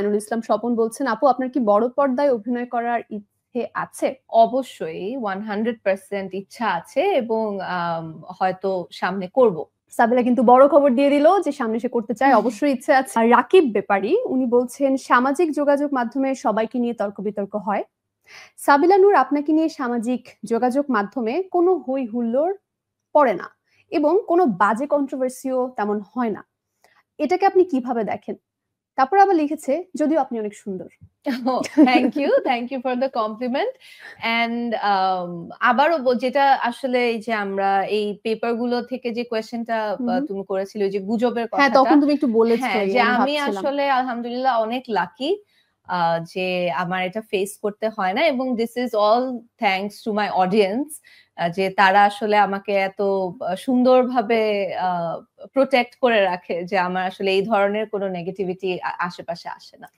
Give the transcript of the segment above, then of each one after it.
আইনুল ইসলাম স্বপন বলছেন, আপু আপনার কি বড় পর্দায় অভিনয় করার ইচ্ছে আছে? অবশ্যই 100% ইচ্ছা আছে এবং হয়তো সামনে করব। সাবিলা কিন্তু বড় খবর দিয়ে দিল যে সামনে সে করতে চায়, অবশ্যই ইচ্ছে আছে। আর রাকিব ব্যাপারী উনি বলছেন, সামাজিক যোগাযোগ মাধ্যমে সবাইকে নিয়ে তর্ক বিতর্ক হয়, সাবিলা নূর আপনাকে নিয়ে সামাজিক যোগাযোগ মাধ্যমে কোনো হই হুল্লোড় পড়ে না এবং কোনো বাজে কন্ট্রোভার্সিও তেমন হয় না, এটাকে আপনি কিভাবে দেখেন? তারপর আবার লিখেছে, যদিও আপনি অনেক সুন্দর। Thank you for the compliment. And আবারও যেটা আসলে এই যে আমরা এই পেপার গুলো থেকে যে কোয়েশ্চেনটা তুমি করেছিলে যে গুজবের কথাটা, হ্যাঁ তখন তুমি একটু বলেছো যে আমি আসলে আলহামদুলিল্লাহ অনেক লাকি যে আমার এটা ফেস করতে হয় না, এবং this is all thanks to my audience, যে তারা আসলে আমাকে এত সুন্দরভাবে প্রোটেক্ট করে রাখে যে আমার আসলে এই ধরনের কোনো নেগেটিভিটি আশেপাশে আসে না।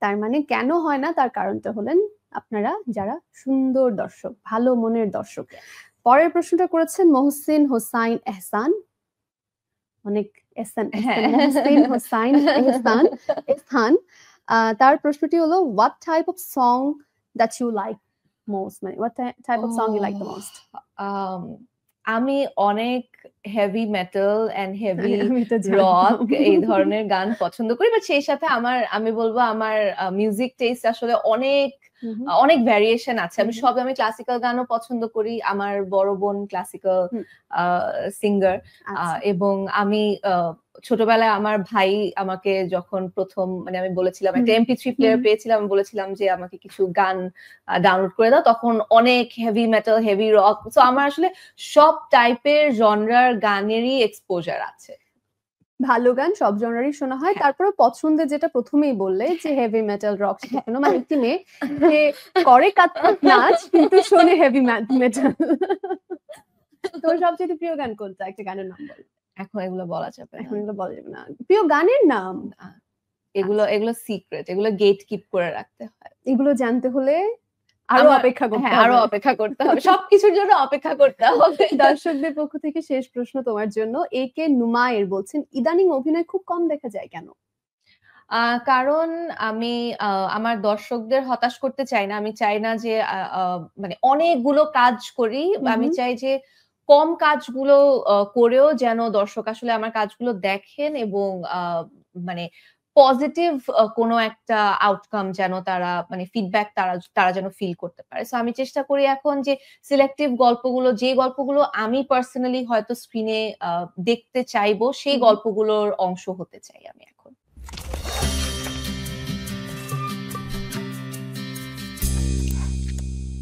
তার মানে কেন হয় না তার কারণটা হলেন আপনারা যারা সুন্দর দর্শক, ভালো মনের দর্শক। পরের প্রশ্নটা করেছেন মহসিন হোসাইন এহসান, অনেক এহসান, মহসিন হোসাইন এহসান। তার প্রশ্নটি হলো, what type of song that you like most, মানে what type of song you like the most? আমি অনেক heavy metal and heavy rock এই ধরনের গান পছন্দ করি, বাট সেই সাথে আমি বলবো আমার মিউজিক টেস্ট আসলে অনেক ভ্যারিয়েশন আছে। আমি ক্লাসিক্যাল গানও পছন্দ করি, আমার বড় বোন ক্লাসিক্যাল সিঙ্গার, এবং আমি ছোটবেলায় আমার ভাই আমাকে যখন প্রথম আমি বলেছিলাম একটা MP3 প্লেয়ার পেয়েছিলাম, বলেছিলাম যে আমাকে কিছু গান ডাউনলোড করে দাও, তখন অনেক heavy metal, heavy rock, so আমার আসলে সব টাইপের জনরার গানেরই এক্সপোজার আছে। ভালো গান সব জনারই শোনা হয়, তারপরে পছন্দের যেটা প্রথমেই বললে যে হেভি মেটাল রক, সেটা মানে একটি মেয়ে যে করে কাতরাত নাচ কিন্তু শোনে হেভি মেটাল। তোর সবচেয়ে প্রিয় গান কোনটা? একটা গানের নাম বল। এখন এগুলো বলা যাবে না, প্রিয় গানের নাম এগুলো সিক্রেট, এগুলো গেট কিপ করে রাখতে হয়। এগুলো জানতে হলে আরো অপেক্ষা করতে হবে, সবকিছুর জন্য অপেক্ষা করতে হবে। দর্শকদের পক্ষ থেকে শেষ প্রশ্ন তোমার জন্য, AK নুমায়ের বলছেন, ইদানিং অভিনয় খুব কম দেখা যায় কেন? কারণ আমি আমার দর্শকদের হতাশ করতে চাই না, আমি চাই না যে অনেকগুলো কাজ করি, আমি চাই যে কম কাজগুলো করেও যেন দর্শক আসলে আমার কাজগুলো দেখেন এবং পজিটিভ কোনো একটা আউটকাম যেন তারা ফিডব্যাক তারা যেন ফিল করতে পারে। সো আমি চেষ্টা করি এখন যে সিলেক্টিভ গল্পগুলো, যে গল্পগুলো আমি পার্সোনালি হয়তো স্ক্রিনে দেখতে চাইবো, সেই গল্পগুলোর অংশ হতে চাই আমি।